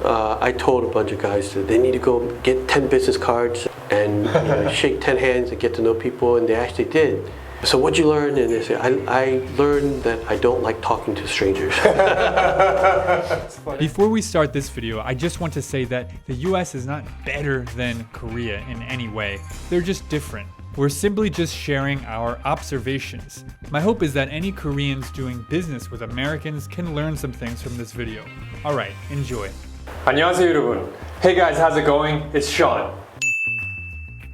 I told a bunch of guys that they need to go get 10 business cards and shake 10 hands and get to know people, and they actually did. So what'd you learn? And they said, I learned that I don't like talking to strangers. Before we start this video, I just want to say that the US is not better than Korea in any way. They're just different. We're simply just sharing our observations. My hope is that any Koreans doing business with Americans can learn some things from this video. Alright, enjoy. 안녕하세요 여러분. Hey guys, how's it going? It's Sean.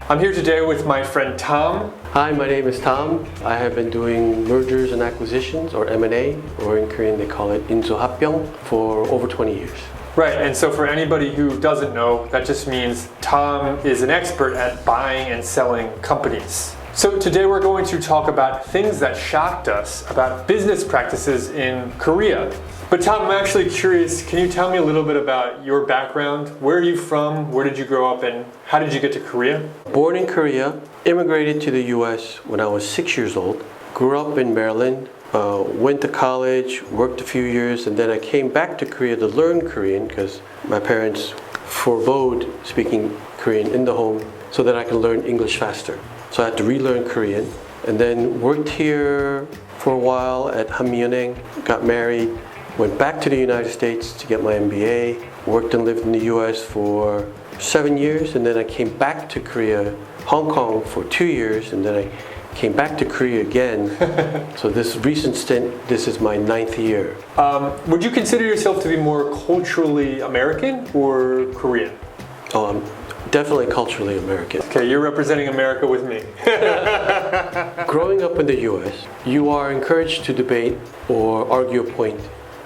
I'm here today with my friend Tom. Hi, my name is Tom. I have been doing mergers and acquisitions, or M&A, or in Korean they call it 인수합병, for over 20 years. Right, and so for anybody who doesn't know, that just means Tom is an expert at buying and selling companies. So today we're going to talk about things that shocked us about business practices in Korea. But Tom, I'm actually curious, can you tell me a little bit about your background? Where are you from? Where did you grow up and how did you get to Korea? Born in Korea, immigrated to the US when I was 6 years old, grew up in Maryland, went to college, worked a few years, and then I came back to Korea to learn Korean because my parents forbade speaking Korean in the home so that I could learn English faster. So I had to relearn Korean, and then worked here for a while at Hanmyeoneng, got married, went back to the United States to get my MBA, worked and lived in the US for 7 years, and then I came back to Korea, Hong Kong for 2 years, and then I came back to Korea again. So this recent stint, this is my 9th year. Would you consider yourself to be more culturally American or Korean? Oh, I'm definitely culturally American. Okay, you're representing America with me. Growing up in the US, you are encouraged to debate or argue a point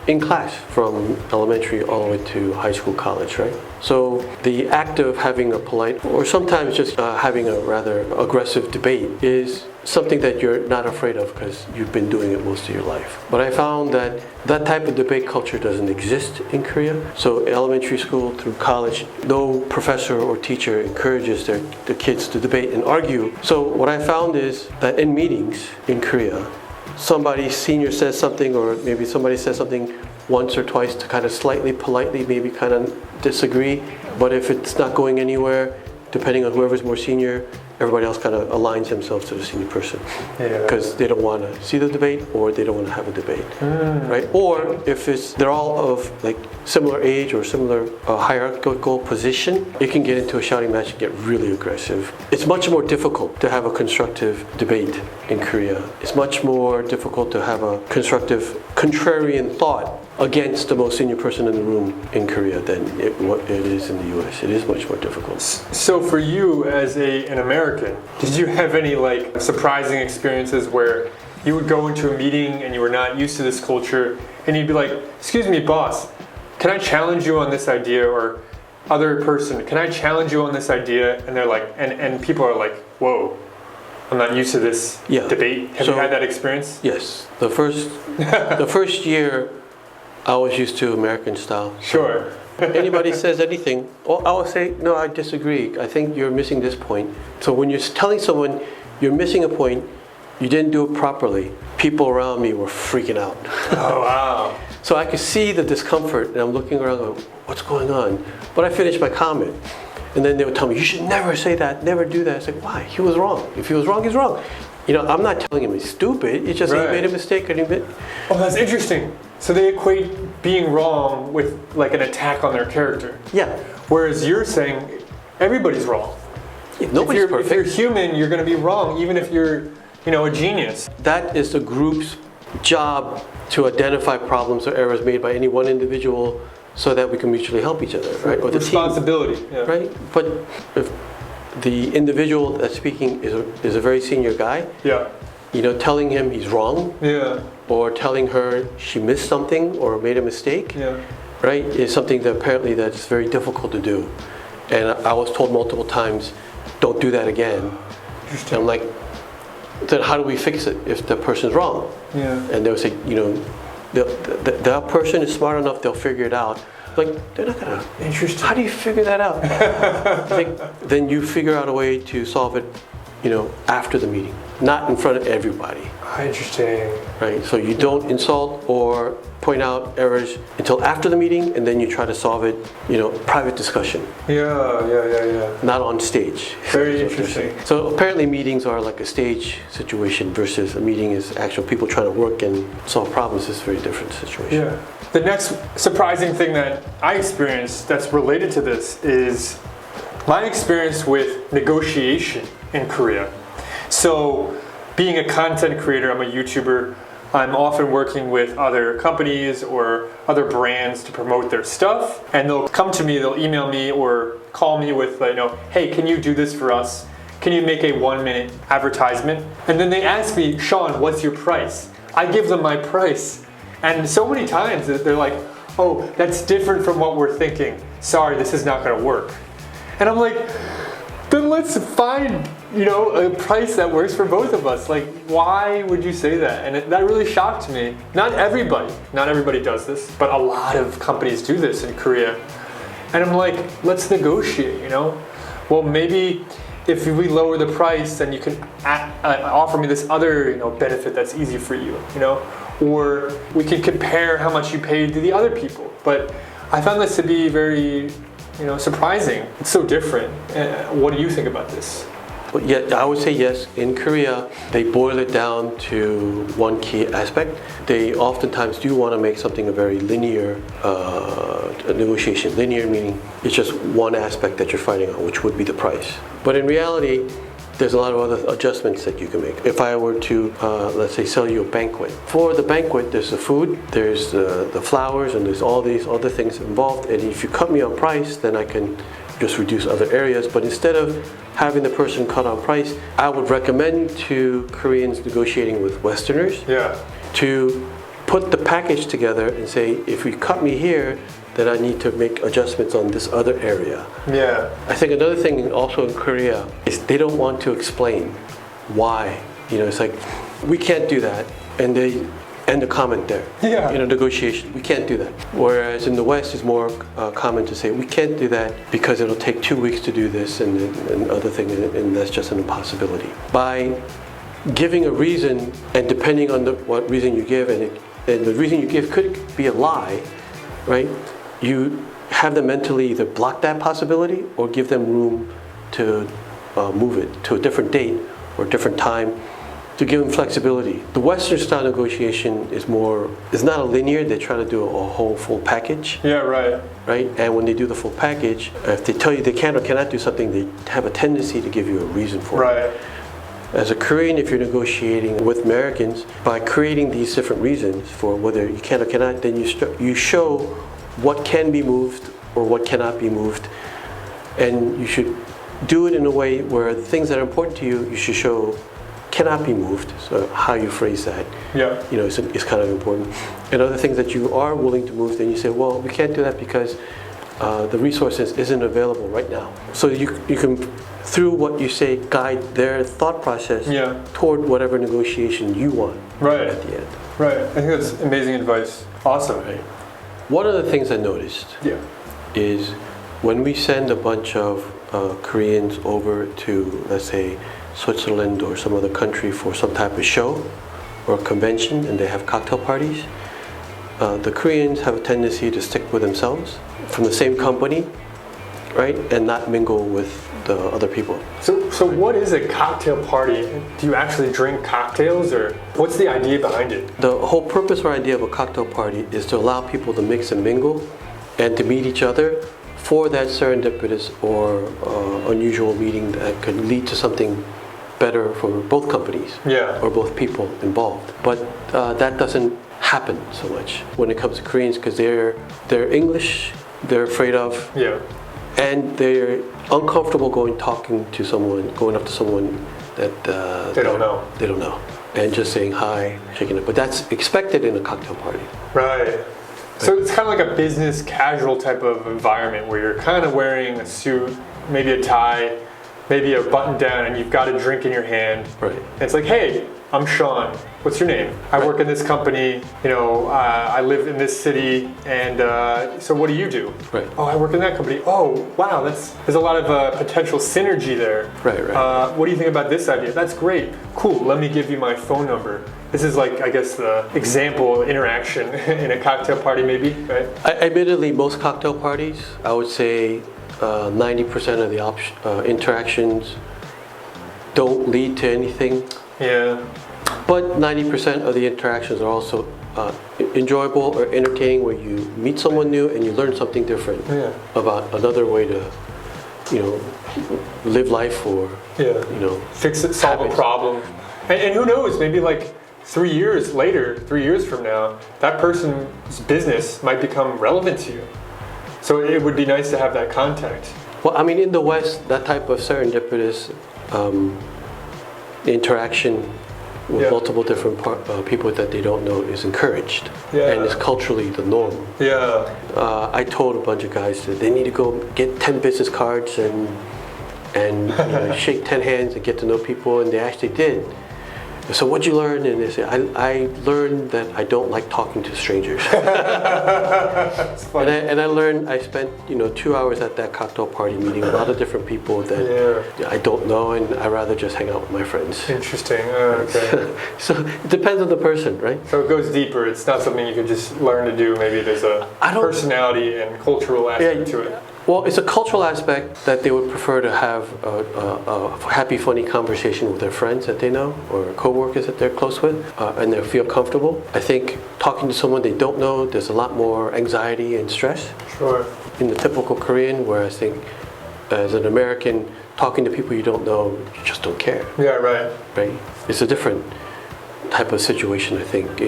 in class from elementary all the way to high school, college, right? So the act of having a polite or sometimes just having a rather aggressive debate is something that you're not afraid of because you've been doing it most of your life. But I found that that type of debate culture doesn't exist in Korea. So elementary school through college, no professor or teacher encourages the kids to debate and argue. So what I found is that in meetings in Korea, somebody senior says something, or maybe somebody says something once or twice to kind of slightly politely maybe kind of disagree, but if it's not going anywhere, depending on whoever's more senior, everybody else kind of aligns themselves to the senior person because they don't want to see the debate or they don't want to have a debate, right? Or if they're all of like similar age or similar hierarchical position, it can get into a shouting match and get really aggressive. It's much more difficult to have a constructive debate in Korea. It's much more difficult to have a constructive contrarian thought against the most senior person in the room in Korea than what it is in the US. It is much more difficult. So for you as an American, did you have any like surprising experiences where you would go into a meeting and you were not used to this culture and you'd be like, excuse me, boss, can I challenge you on this idea? Or other person, can I challenge you on this idea? And they're like, and people are like, whoa, I'm not used to this debate. Have you had that experience? Yes. The first year, I was used to American style. Sure. Anybody says anything, I will say, no, I disagree. I think you're missing this point. So when you're telling someone you're missing a point, you didn't do it properly, people around me were freaking out. Oh, wow. So I could see the discomfort, and I'm looking around going, what's going on? But I finished my comment. And then they would tell me, you should never say that, never do that. It's like, why? He was wrong. If he was wrong, he's wrong. You know, I'm not telling him he's stupid. It's just he made a mistake. Oh, that's interesting. So they equate being wrong with like an attack on their character. Yeah. Whereas you're saying everybody's wrong. Nobody's perfect. If you're human, you're going to be wrong, even if you're, a genius. That is the group's job to identify problems or errors made by any one individual so that we can mutually help each other, right? Or the responsibility. team, right? But if the individual that's speaking is a very senior guy, telling him he's wrong, or telling her she missed something or made a mistake, right, is something that apparently that's very difficult to do. And I was told multiple times, don't do that again. And I'm like, then how do we fix it if the person's wrong? And they'll say, that person is smart enough, they'll figure it out. Like, they're not gonna. Interesting. How do you figure that out? Then you figure out a way to solve it, after the meeting, not in front of everybody. Interesting. right? So you don't insult or point out errors until after the meeting, and then you try to solve it, private discussion, Yeah. not on stage. Very So interesting. So apparently meetings are like a stage situation versus a meeting is actual people trying to work and solve problems. Is a very different situation. Yeah. The next surprising thing that I experienced that's related to this is my experience with negotiation in Korea. So, being a content creator, I'm a YouTuber, I'm often working with other companies or other brands to promote their stuff, and they'll come to me, they'll email me or call me with, hey, can you do this for us? Can you make a 1-minute advertisement? And then they ask me, Sean, what's your price? I give them my price. And so many times they're like, oh, that's different from what we're thinking. Sorry, this is not gonna work. And I'm like, then let's find, a price that works for both of us. Like, why would you say that? And that really shocked me. Not everybody does this, but a lot of companies do this in Korea. And I'm like, let's negotiate, Well, maybe if we lower the price, then you can offer me this other, benefit that's easy for you, Or we can compare how much you paid to the other people. But I found this to be very, surprising. It's so different. What do you think about this? But yeah, I would say yes. In Korea, they boil it down to one key aspect. They oftentimes do want to make something a very linear negotiation. Linear meaning it's just one aspect that you're fighting on, which would be the price. But in reality, there's a lot of other adjustments that you can make. If I were to, let's say, sell you a banquet. For the banquet, there's the food, there's the flowers, and there's all these other things involved. And if you cut me on price, then I can just reduce other areas. But instead of having the person cut on price, I would recommend to Koreans negotiating with Westerners to put the package together and say, if you cut me here, then I need to make adjustments on this other area. Yeah. I think another thing also in Korea is they don't want to explain why. It's like, we can't do that. And they end the comment there. Yeah. Negotiation. We can't do that. Whereas in the West, it's more common to say, we can't do that because it'll take 2 weeks to do this and other things, and that's just an impossibility. By giving a reason, and depending on what reason you give, and the reason you give could be a lie, right? You have them mentally either block that possibility or give them room to move it to a different date or a different time to give them flexibility. The Western style negotiation is not a linear, they try to do a whole full package. Yeah, right. Right? And when they do the full package, if they tell you they can or cannot do something, they have a tendency to give you a reason for it. Right. As a Korean, if you're negotiating with Americans, by creating these different reasons for whether you can or cannot, then you show what can be moved or what cannot be moved. And you should do it in a way where the things that are important to you, you should show cannot be moved. So how you phrase that, is kind of important. And other things that you are willing to move, then you say, well, we can't do that because the resources isn't available right now. So you can, through what you say, guide their thought process toward whatever negotiation you want at the end. Right. I think that's amazing advice. Awesome. Right. One of the things I noticed is when we send a bunch of Koreans over to, let's say, Switzerland or some other country for some type of show or convention, and they have cocktail parties, the Koreans have a tendency to stick with themselves from the same company, right, and not mingle with the other people. So what is a cocktail party? Do you actually drink cocktails, or what's the idea behind it? The whole purpose or idea of a cocktail party is to allow people to mix and mingle and to meet each other for that serendipitous or unusual meeting that could lead to something better for both companies or both people involved. But that doesn't happen so much when it comes to Koreans because they're English, they're afraid of, and they're uncomfortable going up to someone that they don't know. They don't know, and just saying hi, shaking it. But that's expected in a cocktail party. Right. So it's kind of like a business casual type of environment where you're kind of wearing a suit, maybe a tie, maybe a button down, and you've got a drink in your hand. Right. And it's like, hey, I'm Sean. What's your name? I work in this company. I live in this city. And so what do you do? Right. Oh, I work in that company. Oh, wow. There's a lot of potential synergy there. Right. What do you think about this idea? That's great. Cool. Let me give you my phone number. This is like, I guess, the example interaction in a cocktail party, maybe, right? Admittedly, most cocktail parties, I would say 90% of the interactions don't lead to anything. Yeah. But 90% of the interactions are also enjoyable or entertaining, where you meet someone new and you learn something different about another way to, live life or, fix it, solve a problem. And who knows, maybe like 3 years later, 3 years from now, that person's business might become relevant to you. So it would be nice to have that contact. Well, I mean, in the West, that type of serendipitous interaction with multiple different people that they don't know is encouraged, and it's culturally the norm. I told a bunch of guys that they need to go get 10 business cards and shake 10 hands and get to know people, and they actually did. So what'd you learn? And they said, I learned that I don't like talking to strangers. and I learned, I spent 2 hours at that cocktail party meeting a lot of different people that I don't know, and I'd rather just hang out with my friends. Interesting. Okay. So it depends on the person, right? So it goes deeper. It's not something you could just learn to do. Maybe there's a personality and cultural aspect to it. Well, it's a cultural aspect that they would prefer to have a happy, funny conversation with their friends that they know or co-workers that they're close with, and they feel comfortable. I think talking to someone they don't know, there's a lot more anxiety and stress. Sure. In the typical Korean, where I think as an American, talking to people you don't know, you just don't care. Yeah, right. Right? It's a different type of situation, I think,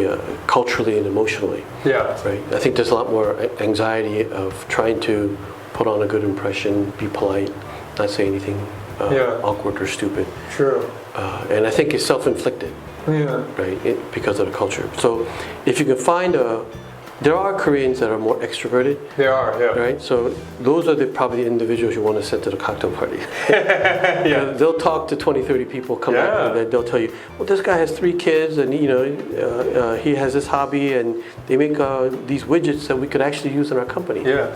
culturally and emotionally. Yeah. Right? I think there's a lot more anxiety of trying to put on a good impression, be polite, not say anything awkward or stupid. Sure. And I think it's self-inflicted, right, because of the culture. So if you can find there are Koreans that are more extroverted. They are, right? So those are probably the individuals you want to send to the cocktail party. They'll talk to 20, 30 people, come back, and then they'll tell you, well, this guy has 3 kids, and he has this hobby, and they make these widgets that we could actually use in our company. Yeah.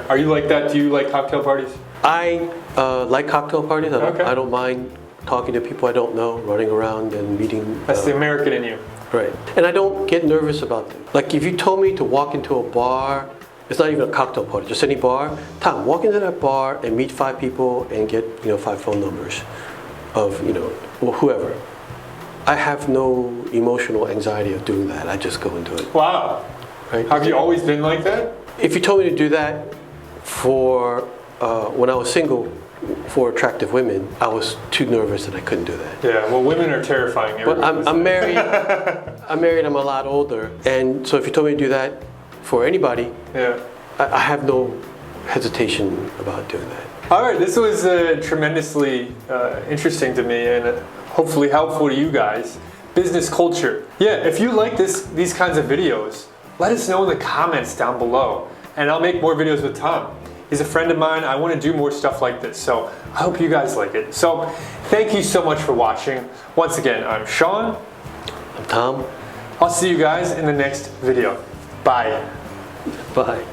Are you like that? Do you like cocktail parties? I like cocktail parties. I don't mind talking to people I don't know, running around and meeting. That's the American in you. Right. And I don't get nervous about them. Like if you told me to walk into a bar, it's not even a cocktail party, just any bar. Tom, walk into that bar and meet 5 people and get 5 phone numbers of whoever. I have no emotional anxiety of doing that. I just go and do it. Wow. Right? Have you always been like that? If you told me to do that for when I was single for attractive women, I was too nervous and I couldn't do that. Yeah, well, women are terrifying. But I'm married. I'm married. I'm a lot older, and so if you told me to do that for anybody, I have no hesitation about doing that. All right, this was tremendously interesting to me and hopefully helpful to you guys. Business culture. Yeah, if you like these kinds of videos, let us know in the comments down below, and I'll make more videos with Tom. He's a friend of mine. I want to do more stuff like this, so I hope you guys like it. So thank you so much for watching. Once again, I'm Sean. I'm Tom. I'll see you guys in the next video. Bye. Bye.